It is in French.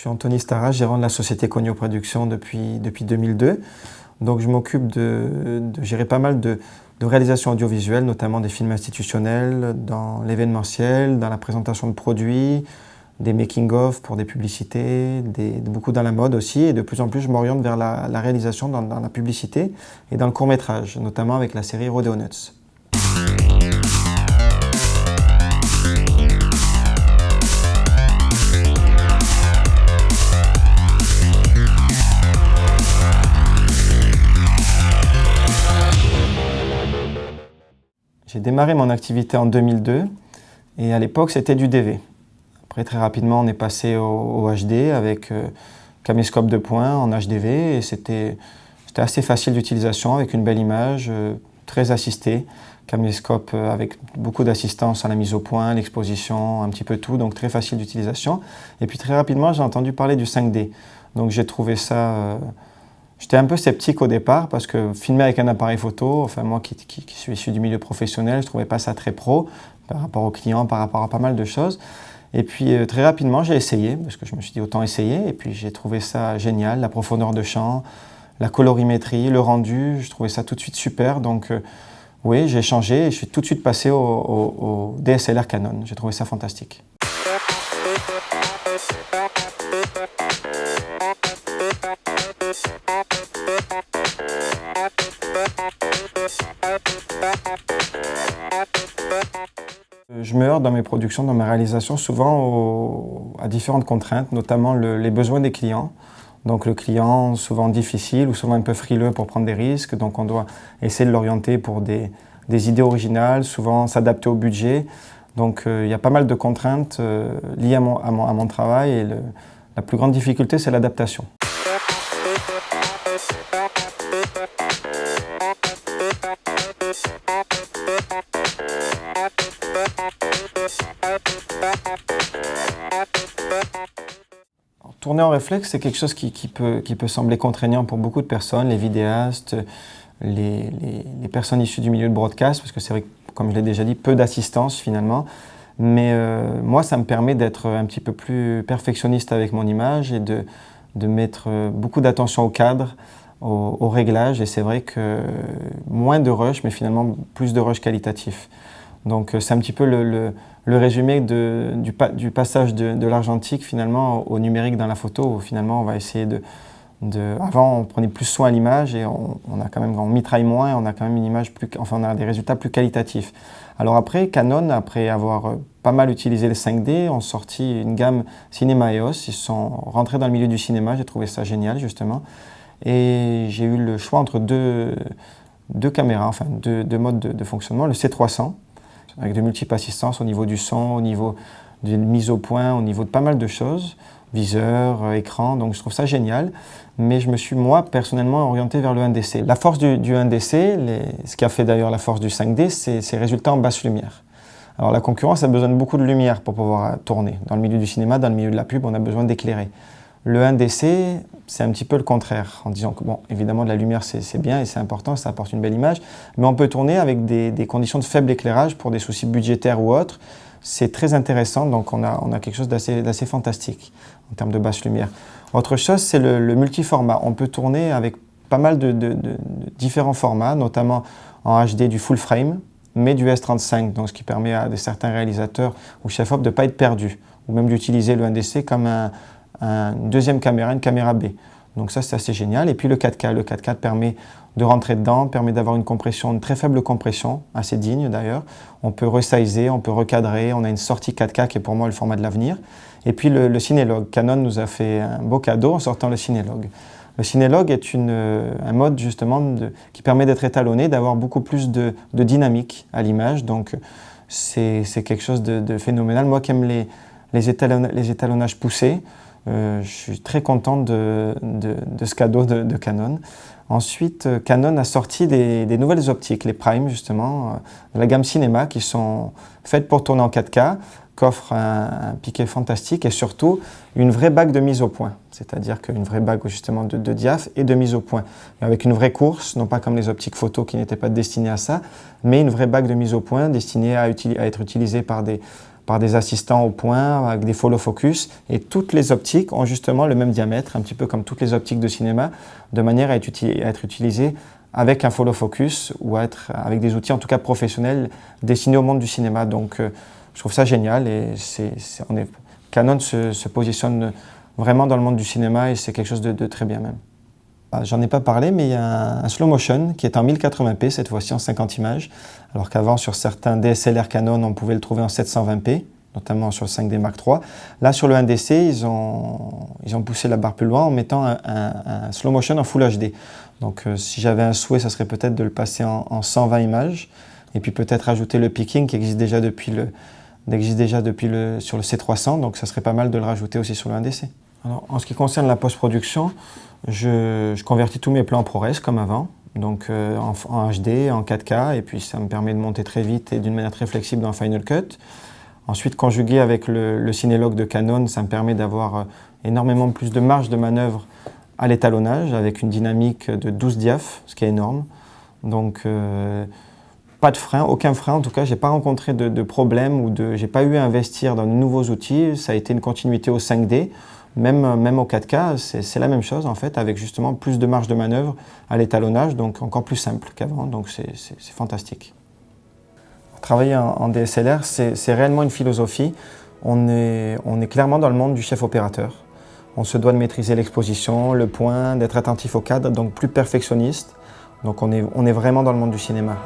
Je suis Anthony Stara, gérant de la société Cogneo Productions depuis 2002. Donc je m'occupe de gérer pas mal de réalisations audiovisuelles, notamment des films institutionnels, dans l'événementiel, dans la présentation de produits, des making-of pour des publicités, beaucoup dans la mode aussi. Et de plus en plus, je m'oriente vers la réalisation dans la publicité et dans le court-métrage, notamment avec la série Rodeo Nuts. J'ai démarré mon activité en 2002 et à l'époque c'était du DV. Après très rapidement on est passé au HD avec caméscope de points en HDV et c'était assez facile d'utilisation avec une belle image, très assistée. Caméscope avec beaucoup d'assistance à la mise au point, l'exposition, un petit peu tout, donc très facile d'utilisation. Et puis très rapidement j'ai entendu parler du 5D. Donc j'ai trouvé ça... J'étais un peu sceptique au départ parce que filmer avec un appareil photo, enfin moi qui suis issu du milieu professionnel, je ne trouvais pas ça très pro par rapport aux clients, par rapport à pas mal de choses. Et puis très rapidement j'ai essayé parce que je me suis dit autant essayer et puis j'ai trouvé ça génial, la profondeur de champ, la colorimétrie, le rendu, je trouvais ça tout de suite super. Donc oui, j'ai changé et je suis tout de suite passé au DSLR Canon, j'ai trouvé ça fantastique. Je me heurte dans mes productions, dans mes réalisations, souvent à différentes contraintes, notamment les besoins des clients. Donc le client, souvent difficile ou souvent un peu frileux pour prendre des risques, donc on doit essayer de l'orienter pour des idées originales, souvent s'adapter au budget. Donc il y a pas mal de contraintes liées à mon travail et la plus grande difficulté, c'est l'adaptation. Tourner en réflexe, c'est quelque chose qui peut sembler contraignant pour beaucoup de personnes, les vidéastes, les personnes issues du milieu de broadcast, parce que c'est vrai que, comme je l'ai déjà dit, peu d'assistance finalement. Mais moi, ça me permet d'être un petit peu plus perfectionniste avec mon image et de mettre beaucoup d'attention au cadre, au réglage. Et c'est vrai que moins de rush, mais finalement plus de rush qualitatif. Donc c'est un petit peu le résumé du passage de l'argentique finalement au numérique dans la photo, où finalement on va essayer avant on prenait plus soin à l'image et on mitraille moins, on a quand même une image on a des résultats plus qualitatifs. Alors après, Canon, après avoir pas mal utilisé les 5D, ont sorti une gamme Cinema EOS, ils sont rentrés dans le milieu du cinéma, j'ai trouvé ça génial justement. Et j'ai eu le choix entre deux caméras, enfin deux modes de fonctionnement, le C300, avec de multiples assistances au niveau du son, au niveau d'une mise au point, au niveau de pas mal de choses, viseur, écran, donc je trouve ça génial. Mais je me suis, moi, personnellement, orienté vers le 1DC. La force du 1DC, ce qui a fait d'ailleurs la force du 5D, c'est ses résultats en basse lumière. Alors la concurrence a besoin de beaucoup de lumière pour pouvoir tourner. Dans le milieu du cinéma, dans le milieu de la pub, on a besoin d'éclairer. Le 1DC, c'est un petit peu le contraire, en disant que, bon, évidemment, de la lumière, c'est bien et c'est important, ça apporte une belle image, mais on peut tourner avec des conditions de faible éclairage pour des soucis budgétaires ou autres. C'est très intéressant, donc on a quelque chose d'assez fantastique en termes de basse lumière. Autre chose, c'est le multiformat. On peut tourner avec pas mal de différents formats, notamment en HD du full frame, mais du S35, donc ce qui permet à certains réalisateurs ou chefs-op de ne pas être perdus, ou même d'utiliser le 1DC comme une deuxième caméra, une caméra B. Donc ça, c'est assez génial. Et puis le 4K. Le 4K permet de rentrer dedans, permet d'avoir une très faible compression, assez digne d'ailleurs. On peut resizer, on peut recadrer. On a une sortie 4K qui est pour moi le format de l'avenir. Et puis le Cinélog. Canon nous a fait un beau cadeau en sortant le Cinélog. Le Cinélog est un mode justement qui permet d'être étalonné, d'avoir beaucoup plus de dynamique à l'image. Donc c'est quelque chose de phénoménal. Moi qui aime les étalonnages poussés, je suis très content de ce cadeau de Canon. Ensuite, Canon a sorti des nouvelles optiques, les Prime justement, de la gamme Cinéma, qui sont faites pour tourner en 4K, qu'offre un piqué fantastique et surtout une vraie bague de mise au point. C'est-à-dire qu'une vraie bague justement de diaph et de mise au point. Avec une vraie course, non pas comme les optiques photo qui n'étaient pas destinées à ça, mais une vraie bague de mise au point destinée à être utilisée par par des assistants au point, avec des follow focus. Et toutes les optiques ont justement le même diamètre, un petit peu comme toutes les optiques de cinéma, de manière à être utilisées avec un follow focus ou avec des outils en tout cas professionnels destinés au monde du cinéma. Donc je trouve ça génial et Canon se positionne vraiment dans le monde du cinéma et c'est quelque chose de très bien même. J'en ai pas parlé, mais il y a un slow motion qui est en 1080p, cette fois-ci en 50 images, alors qu'avant sur certains DSLR Canon, on pouvait le trouver en 720p, notamment sur le 5D Mark III. Là, sur le 1DC, ils ont poussé la barre plus loin en mettant un slow motion en Full HD. Donc si j'avais un souhait, ça serait peut-être de le passer en 120 images, et puis peut-être ajouter le peaking qui existe déjà sur le C300, donc ça serait pas mal de le rajouter aussi sur le 1DC. Alors, en ce qui concerne la post-production, je convertis tous mes plans en ProRes comme avant, donc en HD, en 4K, et puis ça me permet de monter très vite et d'une manière très flexible dans Final Cut. Ensuite, conjugué avec le Cinelog de Canon, ça me permet d'avoir énormément plus de marge de manœuvre à l'étalonnage, avec une dynamique de 12 diaph, ce qui est énorme. Donc, pas de frein, aucun frein, en tout cas, j'ai pas rencontré de problème ou j'ai pas eu à investir dans de nouveaux outils, ça a été une continuité au 5D. Même au 4K, c'est la même chose en fait, avec justement plus de marge de manœuvre à l'étalonnage, donc encore plus simple qu'avant, donc c'est fantastique. Travailler en DSLR, c'est réellement une philosophie. On est clairement dans le monde du chef opérateur. On se doit de maîtriser l'exposition, le point, d'être attentif au cadre, donc plus perfectionniste. Donc on est vraiment dans le monde du cinéma.